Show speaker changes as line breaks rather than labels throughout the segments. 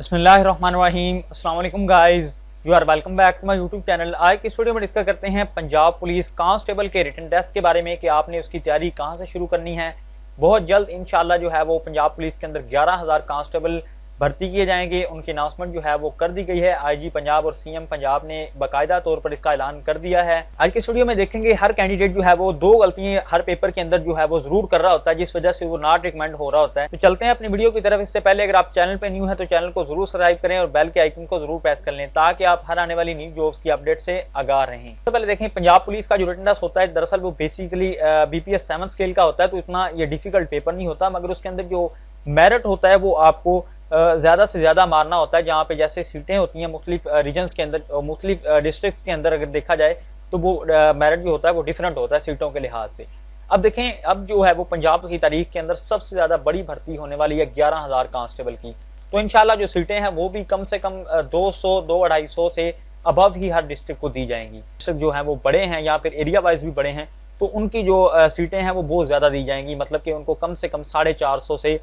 बिस्मिल्लाहिर्रहमानिर्रहीम। अस्सलाम वालेकुम guys, you are welcome back to my YouTube channel. आज की इस वीडियो में डिस्कस करते हैं पंजाब पुलिस कांस्टेबल के रिटन टेस्ट के बारे में कि आपने उसकी तैयारी कहां से शुरू करनी है। बहुत जल्द इंशाल्लाह जो है वो पंजाब पुलिस के अंदर 11,000 कांस्टेबल भर्ती किए जाएंगे। उनकी अनाउंसमेंट जो है वो कर दी गई है। आईजी पंजाब और सीएम पंजाब ने बाकायदा तौर पर इसका ऐलान कर दिया है। आज की इस वीडियो में देखेंगे हर कैंडिडेट जो है वो 2 गलतियां हर पेपर के अंदर जो है वो जरूर कर रहा होता है, जिस वजह से वो नॉट रिकमेंड हो रहा होता है। तो चलते हैं अपनी वीडियो की तरफ। इससे पहले अगर आप चैनल पे न्यू है तो चैनल को जरूर सब्सक्राइब करें और बेल के आइकन को जरूर प्रेस कर लें ताकि आप हर आने वाली न्यू जॉब्स की अपडेट से आगाह रहें। सबसे पहले देखें पंजाब पुलिस का जो रिटन टेस्ट होता है दरअसल वो बेसिकली BPS 7 स्केल का होता है, तो इतना ये डिफिकल्ट पेपर नहीं होता, मगर उसके अंदर जो मेरिट होता है वो आपको ज्यादा से ज्यादा मारना होता है। जहाँ पे जैसे सीटें होती हैं मुख्तलिफ रीजन्स के अंदर, मुख्तलिफ डिस्ट्रिक्ट्स के अंदर अगर देखा जाए तो वो मेरिट जो होता है वो डिफरेंट होता है सीटों के लिहाज से। अब देखें, अब जो है वो पंजाब की तारीख के अंदर सबसे ज्यादा बड़ी भर्ती होने वाली है 11,000 कांस्टेबल की। तो इंशाल्लाह जो सीटें हैं वो भी कम से कम 200-250 से अबव ही हर डिस्ट्रिक्ट को दी जाएंगी। डिस्ट्रिक्ट जो है वो बड़े हैं या फिर एरिया वाइज भी बड़े हैं तो उनकी जो सीटें हैं वो बहुत ज्यादा दी जाएंगी, मतलब कि उनको कम से कम 450 से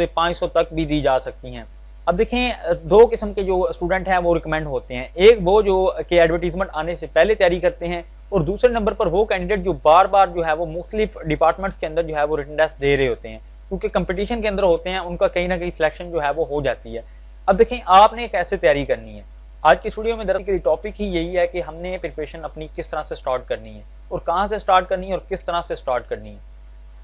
500 तक भी दी जा सकती हैं। अब देखें, 2 किस्म के जो स्टूडेंट हैं वो रिकमेंड होते हैं। एक वो जो कि एडवर्टीजमेंट आने से पहले तैयारी करते हैं, और दूसरे नंबर पर वो कैंडिडेट जो बार बार जो है वो मुख्तलिफ डिपार्टमेंट्स के अंदर जो है वो रिटन टेस्ट दे रहे होते हैं, क्योंकि कंपटीशन के अंदर होते हैं, उनका कहीं ना कहीं सिलेक्शन जो है वो हो जाती है। अब देखें आपने कैसे तैयारी करनी है। आज की वीडियो में दरअसल टॉपिक ही यही है कि हमने प्रिपरेशन अपनी किस तरह से स्टार्ट करनी है और कहाँ से स्टार्ट करनी है और किस तरह से स्टार्ट करनी है।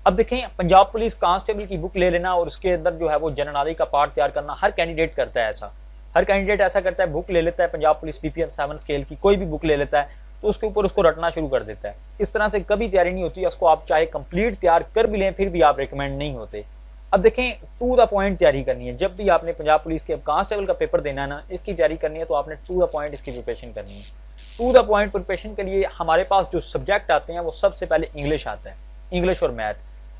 अब देखें, पंजाब पुलिस कांस्टेबल की बुक ले लेना और उसके अंदर जो है वो जनरल का पार्ट तैयार करना हर कैंडिडेट करता है। ऐसा हर कैंडिडेट ऐसा करता है, बुक ले लेता है पंजाब पुलिस BPS 7 स्केल की, कोई भी बुक ले लेता है तो उसके ऊपर उसको रटना शुरू कर देता है। इस तरह से कभी तैयारी नहीं होती। उसको आप चाहे कंप्लीट तैयार कर भी लें फिर भी आप रिकमेंड नहीं होते। अब देखें, टू द पॉइंट तैयारी करनी है। जब भी आपने पंजाब पुलिस के कांस्टेबल का पेपर देना है ना, इसकी तैयारी करनी है तो आपने टू द पॉइंट इसकी प्रिपरेशन करनी है। टू द पॉइंट प्रिपरेशन के लिए हमारे पास जो सब्जेक्ट आते हैं वो सबसे पहले इंग्लिश आता है, इंग्लिश और मैथ।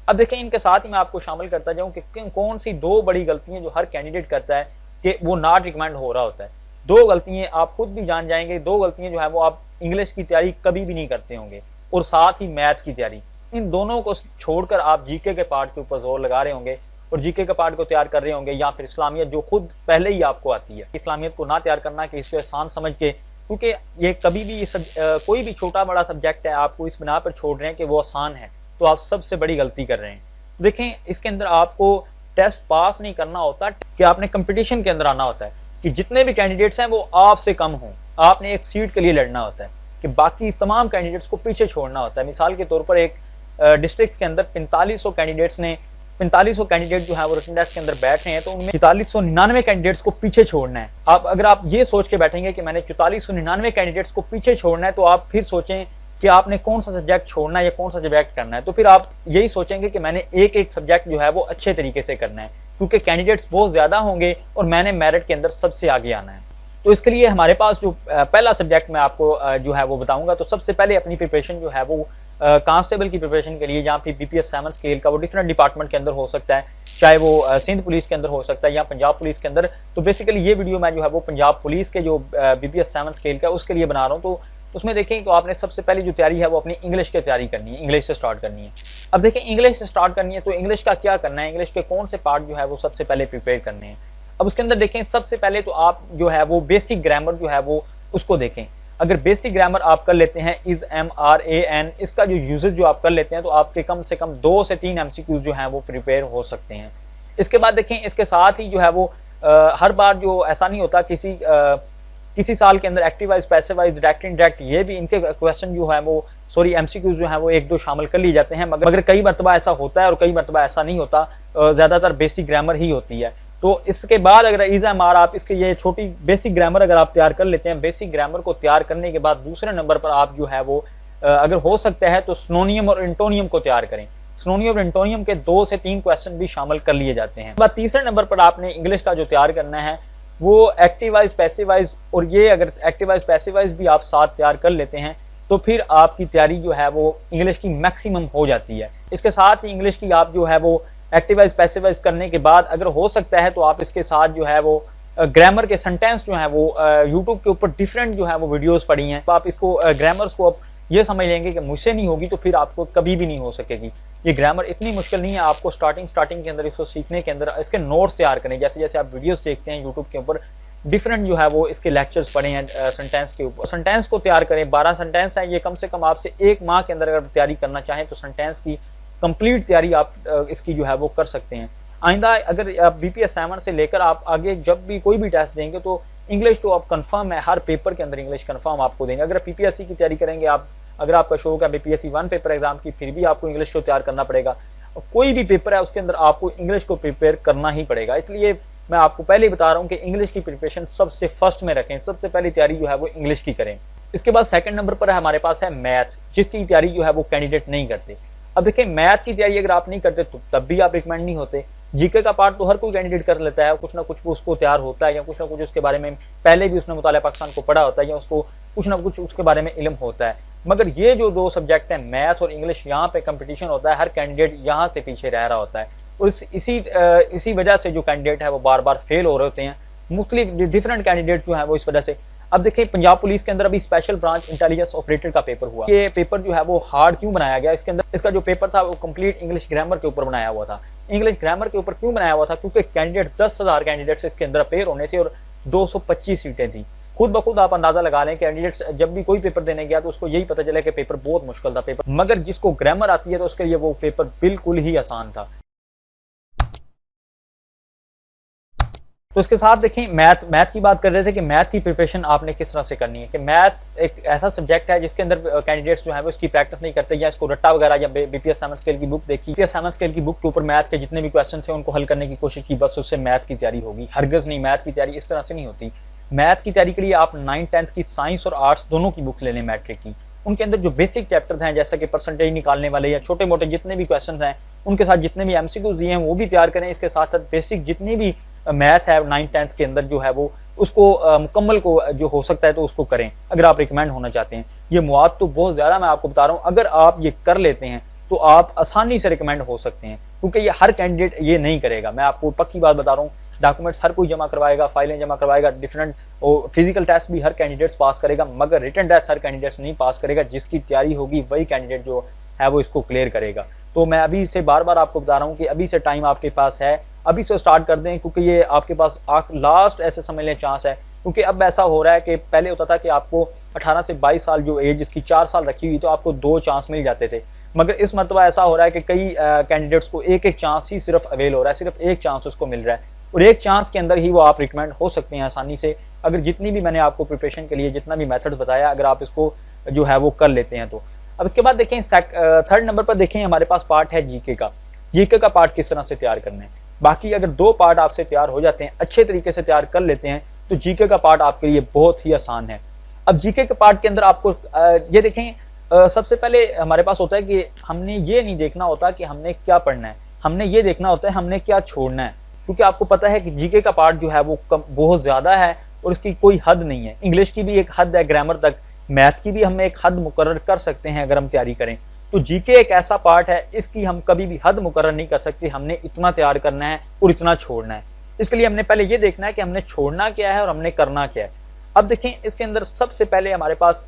अब देखें, इनके साथ ही मैं आपको शामिल करता जाऊं कि कौन सी 2 बड़ी गलतियां जो हर कैंडिडेट करता है कि वो नॉट रिकमेंड हो रहा होता है। 2 गलतियां आप खुद भी जान जाएंगे। 2 गलतियां जो है वो आप इंग्लिश की तैयारी कभी भी नहीं करते होंगे, और साथ ही मैथ की तैयारी। इन दोनों को छोड़कर आप जीके के पार्ट के ऊपर जोर लगा रहे होंगे और जीके के पार्ट को तैयार कर रहे होंगे, या फिर इस्लामियत जो खुद पहले ही आपको आती है। इस्लामियत को ना तैयार करना कि इसे आसान समझ के, क्योंकि ये कभी भी कोई भी छोटा बड़ा सब्जेक्ट है आपको इस बिना पर छोड़ रहे हैं कि वो आसान है, तो आप सबसे बड़ी गलती कर रहे हैं। देखें, इसके अंदर आपको टेस्ट पास नहीं करना होता कि आपने कंपटीशन के अंदर आना होता है कि जितने भी कैंडिडेट्स हैं वो आपसे कम हों। आपने एक सीट के लिए लड़ना होता है कि बाकी तमाम कैंडिडेट्स को पीछे छोड़ना होता है। मिसाल के तौर पर एक डिस्ट्रिक्ट के अंदर 4500 कैंडिडेट्स ने 4500 कैंडिडेट जो है वो रिटन टेस्ट के अंदर बैठ रहे हैं, तो उनमें 4499 कैंडिडेट्स को पीछे छोड़ना है। अगर आप ये सोच के बैठेंगे कि मैंने 4499 कैंडिडेट्स को पीछे छोड़ना है, तो आप फिर सोचें कि आपने कौन सा सब्जेक्ट छोड़ना है या कौन सा सब्जेक्ट करना है। तो फिर आप यही सोचेंगे कि मैंने एक सब्जेक्ट जो है वो अच्छे तरीके से करना है, क्योंकि कैंडिडेट्स बहुत ज्यादा होंगे और मैंने मेरिट के अंदर सबसे आगे आना है। तो इसके लिए हमारे पास जो पहला सब्जेक्ट मैं आपको जो है वो बताऊंगा। तो सबसे पहले अपनी प्रिपरेशन जो है वो कांस्टेबल की प्रिपरेशन के लिए, जहाँ पे BPS 7 स्केल का वो डिफरेंट डिपार्टमेंट के अंदर हो सकता है, चाहे वो सिंध पुलिस के अंदर हो सकता है या पंजाब पुलिस के अंदर। तो बेसिकली ये वीडियो मैं जो है वो पंजाब पुलिस के जो BPS 7 स्केल का उसके लिए बना रहा हूँ। तो उसमें देखें, तो आपने सबसे पहले जो तैयारी है वो अपनी इंग्लिश की तैयारी करनी है, इंग्लिश से स्टार्ट करनी है। अब देखें, इंग्लिश से स्टार्ट करनी है तो इंग्लिश का क्या करना है, इंग्लिश के कौन से पार्ट जो है वो सबसे पहले प्रिपेयर करने हैं। अब उसके अंदर देखें, सबसे पहले तो आप जो है वो बेसिक ग्रामर जो है वो उसको देखें। अगर बेसिक ग्रामर आप कर लेते हैं, इज MRAN, इसका जो यूजेज जो आप कर लेते हैं, तो आपके कम से कम 2 से 3 MCQs जो हैं वो प्रिपेयर हो सकते हैं। इसके बाद देखें, इसके साथ ही जो है वो हर बार जो ऐसा नहीं होता, किसी साल के अंदर active voice, passive wise, direct indirect, ये भी इनके क्वेश्चन जो है वो MCQs जो है वो 1-2 शामिल कर लिए जाते हैं, मगर कई मरतबा ऐसा होता है और कई मरतबा ऐसा नहीं होता। ज्यादातर बेसिक ग्रामर ही होती है। तो इसके बाद अगर इज MR आप इसके ये छोटी बेसिक ग्रामर अगर आप तैयार कर लेते हैं, बेसिक ग्रामर को तैयार करने के बाद दूसरे नंबर पर आप जो है वो अगर हो सकता है तो सिनोनियम और एंटोनियम को तैयार करें। सिनोनियम और एंटोनियम के 2 से 3 क्वेश्चन भी शामिल कर लिए जाते हैं। बाद तीसरे नंबर पर आपने इंग्लिश का जो तैयार करना है वो एक्टिव वाइज, पैसिव वाइज, और ये अगर एक्टिव वाइज पैसिव वाइज भी आप साथ तैयार कर लेते हैं तो फिर आपकी तैयारी जो है वो इंग्लिश की मैक्सिमम हो जाती है। इसके साथ ही इंग्लिश की आप जो है वो एक्टिवाइज पैसिवाइज करने के बाद अगर हो सकता है तो आप इसके साथ जो है वो ग्रामर के सेंटेंस जो है वो यूट्यूब के ऊपर डिफरेंट जो है वो वीडियोस पड़ी हैं, तो आप इसको ग्रामर्स को ये समझ लेंगे कि मुझसे नहीं होगी तो फिर आपको कभी भी नहीं हो सकेगी। ये ग्रामर इतनी मुश्किल नहीं है, आपको स्टार्टिंग के अंदर इसको सीखने के अंदर इसके नोट्स तैयार करें। जैसे जैसे आप वीडियोस देखते हैं यूट्यूब के ऊपर, डिफरेंट जो है वो इसके लेक्चर्स पढ़े हैं सेंटेंस के ऊपर। सेंटेंस को तैयार करें, 12 सेंटेंस हैं, ये कम से कम आपसे 1 माह के अंदर अगर तैयारी करना चाहें तो सेंटेंस की कंप्लीट तैयारी आप इसकी जो है वो कर सकते हैं। आइंदा अगर आप BPS 7 से लेकर आप आगे जब भी कोई भी टेस्ट देंगे तो इंग्लिश तो आप कंफर्म है, हर पेपर के अंदर इंग्लिश कंफर्म आपको देंगे। अगर PPSC की तैयारी करेंगे आप, अगर आपका शौक है BPSC 1 पेपर एग्जाम की, फिर भी आपको इंग्लिश को तैयार करना पड़ेगा। कोई भी पेपर है उसके अंदर आपको इंग्लिश को प्रिपेयर करना ही पड़ेगा। इसलिए मैं आपको पहले ही बता रहा हूँ कि इंग्लिश की प्रिपरेशन सबसे फर्स्ट में रखें, सबसे पहली तैयारी जो है वो इंग्लिश की करें। इसके बाद सेकंड नंबर पर हमारे पास है मैथ, जिसकी तैयारी जो है वो कैंडिडेट नहीं करते। अब देखिए, मैथ की तैयारी अगर आप नहीं करते तो तब भी आप रिकमेंड नहीं होते। जीके का पार्ट तो हर कोई कैंडिडेट कर लेता है, कुछ ना कुछ उसको तैयार होता है, या कुछ ना कुछ उसके बारे में पहले भी उसने मुतालिया पाकिस्तान को पढ़ा होता है, या उसको कुछ ना कुछ उसके बारे में इल्म होता है। मगर ये जो 2 सब्जेक्ट हैं, मैथ और इंग्लिश, यहाँ पे कंपटीशन होता है, हर कैंडिडेट यहाँ से पीछे रह रहा होता है। और इसी वजह से जो कैंडिडेट है वो बार बार फेल हो रहे होते हैं, मुख्तलिफ डिफरेंट कैंडिडेट जो है वो इस वजह से। अब देखिए, पंजाब पुलिस के अंदर अभी स्पेशल ब्रांच इंटेलिजेंस ऑपरेटर का पेपर हुआ। ये पेपर जो है वो हार्ड क्यों बनाया गया, इसके अंदर इसका जो पेपर था वो कंप्लीट इंग्लिश ग्रामर के ऊपर बनाया हुआ था। इंग्लिश ग्रामर के ऊपर क्यों बनाया हुआ था, क्योंकि कैंडिडेट 10,000 कैंडिडेट्स इसके अंदर अपेयर होने थे और 225 सीटें थी। खुद ब खुद आप अंदाजा लगा लें, कैंडिडेट्स जब भी कोई पेपर देने गया तो उसको यही पता चला कि पेपर बहुत मुश्किल था पेपर, मगर जिसको ग्रामर आती है तो उसके लिए वो पेपर बिल्कुल ही आसान था। तो इसके साथ देखें, मैथ की बात कर रहे थे कि मैथ की प्रिपरेशन आपने किस तरह से करनी है। कि मैथ एक ऐसा सब्जेक्ट है जिसके अंदर कैंडिडेट्स जो है वो इसकी प्रैक्टिस नहीं करते, या इसको रट्टा वगैरह, या BPS 7 स्केल की बुक देखी, BPS 7 स्केल की बुक के ऊपर मैथ के जितने भी क्वेश्चन थे उनको हल करने की कोशिश की, बस उससे मैथ की तैयारी होगी। हरगज नहीं, मैथ की तैयारी इस तरह से नहीं होती। मैथ की तैयारी के लिए आप 9th 10th की साइंस और आर्ट्स दोनों की बुक्स ले लें मैट्रिक की। उनके अंदर जो बेसिक चैप्टर्स हैं, जैसा कि परसेंटेज निकालने वाले या छोटे मोटे जितने भी क्वेश्चन हैं, उनके साथ जितने भी MCQs दिए हैं वो भी तैयार करें। इसके साथ साथ बेसिक जितनी भी मैथ है 9th 10th के अंदर जो है वो उसको मुकम्मल को जो हो सकता है तो उसको करें, अगर आप रिकमेंड होना चाहते हैं। ये मवाद तो बहुत ज़्यादा मैं आपको बता रहा हूँ, अगर आप ये कर लेते हैं तो आप आसानी से रिकमेंड हो सकते हैं, क्योंकि ये हर कैंडिडेट ये नहीं करेगा। मैं आपको पक्की बात बता रहा हूँ, डॉक्यूमेंट्स हर कोई जमा करवाएगा, फाइलें जमा करवाएगा, डिफरेंट फिजिकल टेस्ट भी हर कैंडिडेट्स पास करेगा, मगर रिटन टेस्ट हर कैंडिडेट्स नहीं पास करेगा। जिसकी तैयारी होगी वही कैंडिडेट जो है वो इसको क्लियर करेगा। तो मैं अभी से बार बार आपको बता रहा हूँ कि अभी से टाइम आपके पास है, अभी से स्टार्ट कर दें, क्योंकि ये आपके पास लास्ट ऐसे समझ लें चांस है। क्योंकि अब ऐसा हो रहा है कि पहले होता था कि आपको 18 से 22 साल जो एज इसकी 4 साल रखी हुई तो आपको 2 चांस मिल जाते थे, मगर इस मरतबा ऐसा हो रहा है कि कई कैंडिडेट्स को एक चांस ही सिर्फ अवेल हो रहा है, सिर्फ 1 चांस उसको मिल रहा है, और 1 चांस के अंदर ही वो आप रिकमेंड हो सकते हैं आसानी से। अगर जितनी भी मैंने आपको प्रिपरेशन के लिए जितना भी मेथड्स बताया, अगर आप इसको जो है वो कर लेते हैं तो। अब इसके बाद देखें, 3rd नंबर पर देखें हमारे पास पार्ट है जीके का। जीके का पार्ट किस तरह से तैयार करना है। बाकी अगर 2 पार्ट आपसे तैयार हो जाते हैं, अच्छे तरीके से तैयार कर लेते हैं, तो जीके का पार्ट आपके लिए बहुत ही आसान है। अब जीके के पार्ट के अंदर आपको ये देखें, सबसे पहले हमारे पास होता है कि हमने ये नहीं देखना होता कि हमने क्या पढ़ना है, हमने ये देखना होता है हमने क्या छोड़ना है। क्योंकि आपको पता है कि जीके का पार्ट जो है वो बहुत ज्यादा है और इसकी कोई हद नहीं है। इंग्लिश की भी एक हद है, ग्रामर तक, मैथ की भी हम एक हद मुकर्रर कर सकते हैं अगर हम तैयारी करें। तो जीके एक ऐसा पार्ट है, इसकी हम कभी भी हद मुकर्रर नहीं कर सकते, हमने इतना तैयार करना है और इतना छोड़ना है। इसके लिए हमने पहले ये देखना है कि हमने छोड़ना क्या है और हमने करना क्या है। अब देखें, इसके अंदर सबसे पहले हमारे पास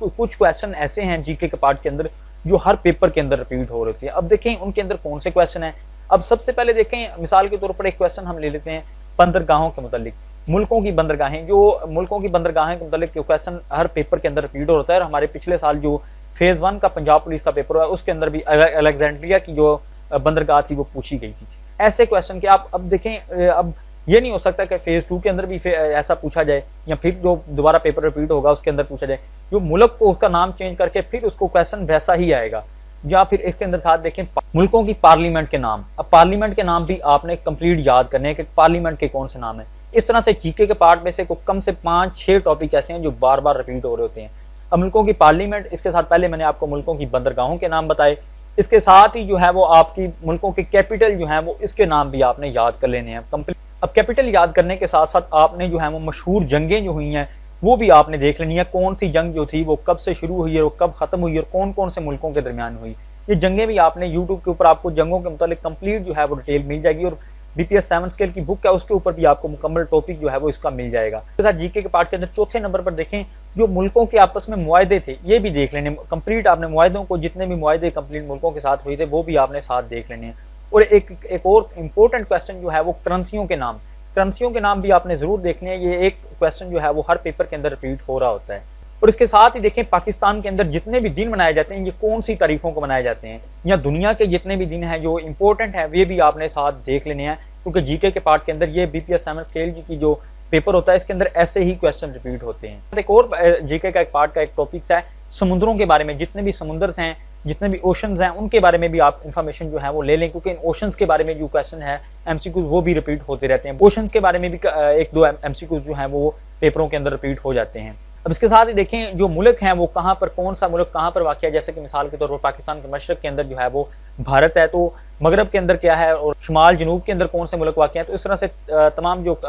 कुछ क्वेश्चन ऐसे हैं जीके के पार्ट के अंदर जो हर पेपर के अंदर रिपीट हो रही है। अब देखें उनके अंदर कौन से क्वेश्चन है। अब सबसे पहले देखें, मिसाल के तौर पर एक क्वेश्चन हम ले लेते हैं बंदरगाहों के मुतालिक, मुल्कों की बंदरगाहें, जो मुल्कों की बंदरगाहें के मुतालिक क्वेश्चन हर पेपर के अंदर रिपीट होता है। और हमारे पिछले साल जो फेज 1 का पंजाब पुलिस का पेपर हुआ उसके अंदर भी अलेक्जेंड्रिया की जो बंदरगाह थी वो पूछी गई थी। ऐसे क्वेश्चन के आप अब देखें, अब ये नहीं हो सकता कि फेज 2 के अंदर भी ऐसा पूछा जाए, या फिर जो दोबारा पेपर रिपीट होगा उसके अंदर पूछा जाए, जो मुल्क को उसका नाम चेंज करके फिर उसको क्वेश्चन वैसा ही आएगा। या फिर इसके अंदर साथ देखें मुल्कों की पार्लियामेंट के नाम। अब पार्लियामेंट के नाम भी आपने कंप्लीट याद करने हैं कि पार्लियामेंट के कौन से नाम है। इस तरह से जीके के पार्ट में से कम से 5-6 टॉपिक ऐसे हैं जो बार बार रिपीट हो रहे होते हैं। अब मुल्कों की पार्लियामेंट, इसके साथ पहले मैंने आपको मुल्कों की बंदरगाहों के नाम बताए, इसके साथ ही जो है वो आपकी मुल्कों के कैपिटल जो है वो इसके नाम भी आपने याद कर लेने हैं कंप्लीट। अब कैपिटल याद करने के साथ साथ आपने जो है वो मशहूर जंगें जो हुई हैं वो भी आपने देख लेनी है, कौन सी जंग जो थी वो कब से शुरू हुई है, वो कब खत्म हुई और कौन कौन से मुल्कों के दरमियान हुई। ये जंगें भी आपने यूट्यूब के ऊपर आपको जंगों के मुतालिक कंप्लीट जो है वो डिटेल मिल जाएगी। और BPS 7 स्केल की बुक है उसके ऊपर भी आपको मुकम्मल टॉपिक जो है वो इसका मिल जाएगा। जीके के पार्ट के अंदर चौथे नंबर पर देखें जो मुल्कों के आपस में मुआहदे थे ये भी देख लेने, कंप्लीट आपने मुआहदों को, जितने भी मुआहदे कंप्लीट मुल्कों के साथ हुए थे वो भी आपने साथ देख लेने हैं। और एक और इम्पोर्टेंट क्वेश्चन जो है वो करेंसियों के नाम, करेंसियों के नाम भी आपने जरूर देखने हैं। ये एक क्वेश्चन जो है वो हर पेपर के अंदर रिपीट हो रहा होता है। और इसके साथ ही देखें पाकिस्तान के अंदर जितने भी दिन मनाए जाते हैं ये कौन सी तारीखों को मनाए जाते हैं, या दुनिया के जितने भी दिन हैं जो इंपॉर्टेंट है वे भी आपने साथ देख लेने हैं, क्योंकि जीके के पार्ट के अंदर ये BPS 7 स्केल की जो पेपर होता है इसके अंदर ऐसे ही क्वेश्चन रिपीट होते हैं। एक और जीके का एक पार्ट का एक टॉपिक है समुद्रों के बारे में, जितने भी समुद्र हैं, जितने भी ओशंस हैं उनके बारे में भी आप इन्फॉर्मेशन जो है वो ले लें, क्योंकि इन ओशंस के बारे में जो क्वेश्चन है MCQs वो भी रिपीट होते रहते हैं। ओशंस के बारे में भी एक दो MCQs जो है वो पेपरों के अंदर रिपीट हो जाते हैं। अब इसके साथ ही देखें जो मुल्क हैं वो कहाँ पर, कौन सा मुल्क कहाँ पर वाक़ है, जैसे कि मिसाल के तौर पर पाकिस्तान के मशरक़ के अंदर जो है वो भारत है, तो मगरब के अंदर क्या है, और शुमाल जनूब के अंदर कौन से मुल्क वाक़ हैं। तो इस तरह से तमाम जो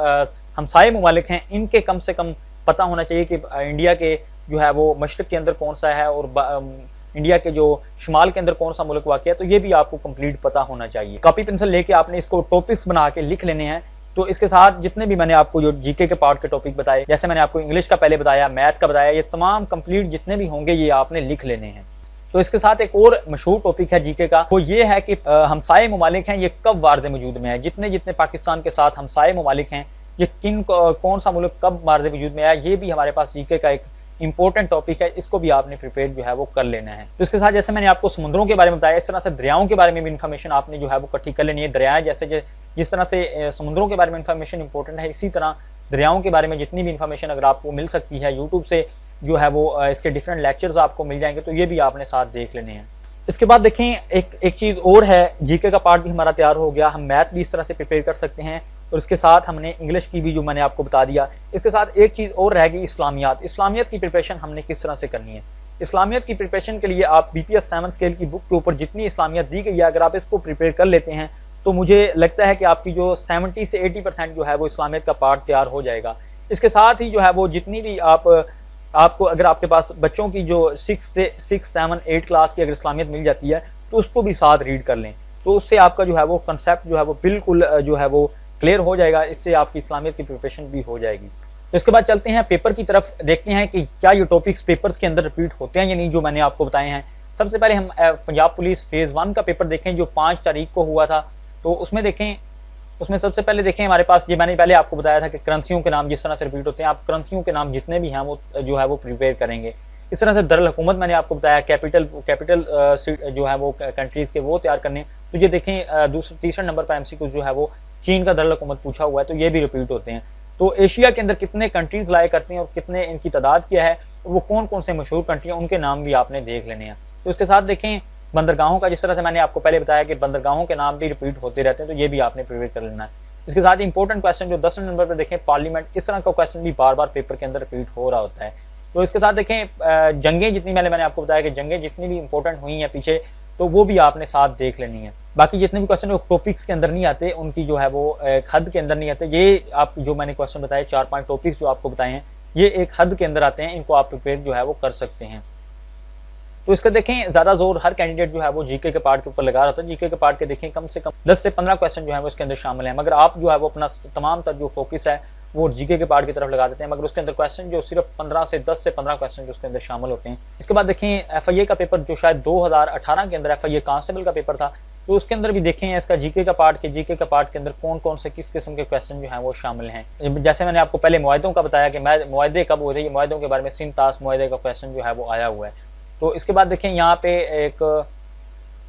हमसाये ममालिक हैं इनके कम से कम पता होना चाहिए कि इंडिया के जो है वो मशरक़ के अंदर कौन सा है और इंडिया के जो शुमाल के अंदर कौन सा मुल्क वाक़ है, तो ये भी आपको कंप्लीट पता होना चाहिए। कॉपी पेंसिल लेके आपने इसको टॉपिक्स बना के लिख लेने हैं। तो इसके साथ जितने भी मैंने आपको जो जीके के पार्ट के टॉपिक बताए, जैसे मैंने आपको इंग्लिश का पहले बताया, मैथ का बताया, ये तमाम कंप्लीट जितने भी होंगे ये आपने लिख लेने हैं। तो इसके साथ एक और मशहूर टॉपिक है जीके का, वो ये है कि हमसाये ममालिक हैं ये कब वारदे वजूद में है, जितने जितने पाकिस्तान के साथ हमसाये ममालिक हैं ये किन कौन सा मुल्क कब वारदे वजूद में आया, ये भी हमारे पास जीके का एक इंपॉर्टेंट टॉपिक है, इसको भी आपने प्रिपेयर जो है वो कर लेना है। तो इसके साथ जैसे मैंने आपको समुद्रों के बारे में बताया, इस तरह से दरियाओं के बारे में भी इन्फॉर्मेशन आपने जो है वो इकट्ठी कर लेनी है। दरियाएं जैसे जिस तरह से समुद्रों के बारे में इन्फॉर्मेशन इंपॉर्टेंट है, इसी तरह दरियाओं के बारे में जितनी भी इन्फॉर्मेशन अगर आपको मिल सकती है यूट्यूब से जो है वो इसके डिफरेंट लेक्चर्स आपको मिल जाएंगे, तो ये भी आपने साथ देख लेने हैं। इसके बाद देखें एक चीज़ और है, जीके का पार्ट भी हमारा तैयार हो गया, हम मैथ भी इस तरह से प्रिपेयर कर सकते हैं, और इसके साथ हमने इंग्लिश की भी जो मैंने आपको बता दिया। इसके साथ एक चीज़ और रह गई इस्लामियात। इस्लामियत की प्रिपरेशन हमने किस तरह से करनी है। इस्लामियत की प्रिपरेशन के लिए आप BPS 7 स्केल की बुक के ऊपर जितनी इस्लामियत दी गई है अगर आप इसको प्रिपेयर कर लेते हैं तो मुझे लगता है कि आपकी जो 70 से 80% जो है वो इस्लामियत का पार्ट तैयार हो जाएगा। इसके साथ ही जो है वो जितनी भी आपको अगर आपके पास बच्चों की जो 6, 7, 8 क्लास की अगर इस्लामियत मिल जाती है तो उसको भी साथ रीड कर लें, तो उससे आपका जो है वो कंसेप्ट जो है वो बिल्कुल जो है वो क्लियर हो जाएगा, इससे आपकी इस्लामियत की प्रिपरेशन भी हो जाएगी। तो इसके बाद चलते हैं पेपर की तरफ, देखते हैं कि क्या ये टॉपिक्स पेपर्स के अंदर रिपीट होते हैं या नहीं जो मैंने आपको बताए हैं। सबसे पहले हम पंजाब पुलिस फेज़ 1 का पेपर देखें जो 5 तारीख को हुआ था। तो उसमें देखें, उसमें सबसे पहले देखें हमारे पास, ये मैंने पहले आपको बताया था कि करेंसियों के नाम जिस तरह से रिपीट होते हैं, आप करेंसियों के नाम जितने भी हैं वो जो है वो प्रिपेयर करेंगे। इस तरह से दरुल हुकूमत मैंने आपको बताया, कैपिटल जो है वो कंट्रीज़ के वो तैयार करने। तो ये देखें तीसरे नंबर पर MCQ जो है वो चीन का दरुल हुकूमत पूछा हुआ है, तो ये भी रिपीट होते हैं। तो एशिया के अंदर कितने कंट्रीज लाया करते हैं और कितने इनकी तादाद क्या है, वो कौन कौन से मशहूर कंट्री हैं उनके नाम भी आपने देख लेने हैं। तो इसके साथ देखें बंदरगाहों का, जिस तरह से मैंने आपको पहले बताया कि बंदरगाहों के नाम भी रिपीट होते रहते हैं, तो ये भी आपने प्रिपेयर कर लेना है। इसके साथ ही इंपॉर्टेंट क्वेश्चन जो 10वें नंबर पर देखें पार्लियामेंट, इस तरह का क्वेश्चन भी बार बार पेपर के अंदर रिपीट हो रहा होता है। तो इसके साथ देखें जंगें जितनी मैंने आपको बताया कि जंगें जितनी भी इंपॉर्टेंट हुई हैं पीछे, तो वो भी आपने साथ देख लेनी है। बाकी जितने भी क्वेश्चन टॉपिक्स के अंदर नहीं आते, उनकी जो है वो एक हद के अंदर नहीं आते, ये आप जो मैंने क्वेश्चन बताए 4-5 टॉपिक्स जो आपको बताए हैं ये एक हद के अंदर आते हैं, इनको आप प्रिपेयर जो है वो कर सकते हैं। तो इसका देखें ज़्यादा जोर हर कैंडिडेट जो है वो जीके के पार्ट के ऊपर लगा रहा था। जीके के पार्ट के देखें कम से कम 10 से 15 क्वेश्चन जो है वो इसके अंदर शामिल हैं, मगर आप जो है वो अपना तमाम तर जो फोकस है वो जीके के पार्ट की तरफ लगा देते हैं, मगर उसके अंदर क्वेश्चन जो सिर्फ 10 से 15 क्वेश्चन जो उसके अंदर शामिल होते हैं। इसके बाद देखें FIA का पेपर जो शायद 2018 के अंदर FIA कांस्टेबल का पेपर था, तो उसके अंदर भी देखें इसका जीके का पार्ट के अंदर कौन कौन से किस किस्म के क्वेश्चन जो हैं वो शामिल हैं। जैसे मैंने आपको पहले मुआहदों का बताया कि मुआहदे कब हुए थे, ये मुआहदों के बारे में सिंतास मुआहदे का क्वेश्चन जो है वो आया हुआ है। तो इसके बाद देखें यहाँ पे एक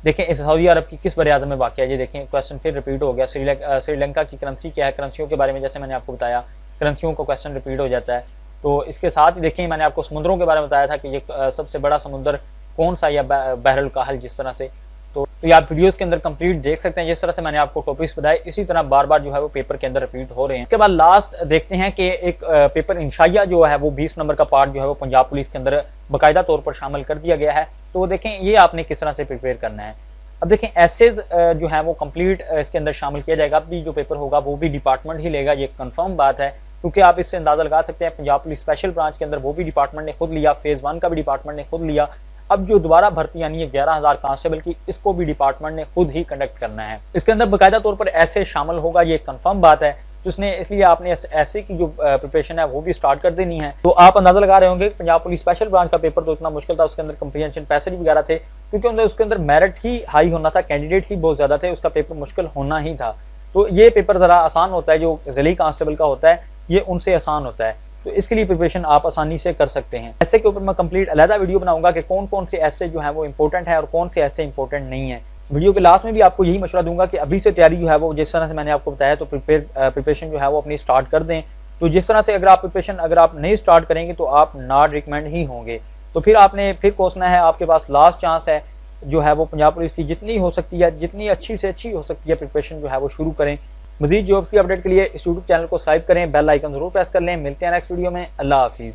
देखें सऊदी अरब की किस बरे आज़म में वाक़ है, ये देखें क्वेश्चन फिर रिपीट हो गया। श्रीलंका की करेंसी क्या है, करेंसियों के बारे में जैसे मैंने आपको बताया करेंसियों का क्वेश्चन रिपीट हो जाता है। तो इसके साथ ही देखें मैंने आपको समुद्रों के बारे में बताया था कि ये सबसे बड़ा समुद्र कौन सा, या बहरुल काहल जिस तरह से। तो ये आप वीडियोस के अंदर कंप्लीट देख सकते हैं, जिस तरह से मैंने आपको टॉपिक्स बताए इसी तरह बार बार जो है वो पेपर के अंदर रिपीट हो रहे हैं। इसके बाद लास्ट देखते हैं कि एक पेपर इंशाइया जो है वो 20 नंबर का पार्ट जो है वो पंजाब पुलिस के अंदर बाकायदा तौर पर शामिल कर दिया गया है। तो वो देखें ये आपने किस तरह से प्रिपेयर करना है। अब देखें एसेज जो है वो कंप्लीट इसके अंदर शामिल किया जाएगा, अभी जो पेपर होगा वो भी डिपार्टमेंट ही लेगा, ये कंफर्म बात है, क्योंकि आप इससे अंदाजा लगा सकते हैं पंजाब पुलिस स्पेशल ब्रांच के अंदर वो भी डिपार्टमेंट ने खुद लिया, फेज़ 1 का भी डिपार्टमेंट ने खुद लिया। अब जो दोबारा भर्ती आनी है 11,000 कांस्टेबल की, इसको भी डिपार्टमेंट ने खुद ही कंडक्ट करना है। इसके अंदर बाकायदा तौर पर ऐसे शामिल होगा, ये कंफर्म बात है। तो इसने इसलिए आपने ऐसे की जो प्रिपरेशन है वो भी स्टार्ट कर देनी है। तो आप अंदाजा लगा रहे होंगे पंजाब पुलिस स्पेशल ब्रांच का पेपर तो इतना मुश्किल था, उसके अंदर कंप्रीहेंशन पैसेज वगैरह थे, क्योंकि उसके अंदर मेरिट ही हाई होना था, कैंडिडेट ही बहुत ज्यादा थे, उसका पेपर मुश्किल होना ही था। तो ये पेपर जरा आसान होता है, जो जिले कांस्टेबल का होता है ये उनसे आसान होता है। तो इसके लिए प्रिपरेशन आप आसानी से कर सकते हैं। ऐसे के ऊपर मैं कंप्लीट अलग वीडियो बनाऊंगा कि कौन कौन से ऐसे जो है वो इंपॉर्टेंट है और कौन से ऐसे इंपॉर्टेंट नहीं है। वीडियो के लास्ट में भी आपको यही मशवरा दूंगा कि अभी से तैयारी जो है वो जिस तरह से मैंने आपको बताया, तो प्रिपरेशन जो है वो अपनी स्टार्ट कर दें। तो जिस तरह से अगर आप प्रिपरेशन अगर आप नहीं स्टार्ट करेंगे तो आप नॉट रिकमेंड ही होंगे। तो फिर आपने फिर कोसना है, आपके पास लास्ट चांस है जो है वो पंजाब पुलिस की जितनी हो सकती है, जितनी अच्छी से अच्छी हो सकती है प्रिपरेशन जो है वो शुरू करें। मजीद जॉब्स की अपडेट के लिए इस यूट्यूब चैनल को सब्सक्राइब करें, बेल आइकन जरूर प्रेस कर लें। मिलते हैं नेक्स्ट वीडियो में। अल्लाह हाफिज़।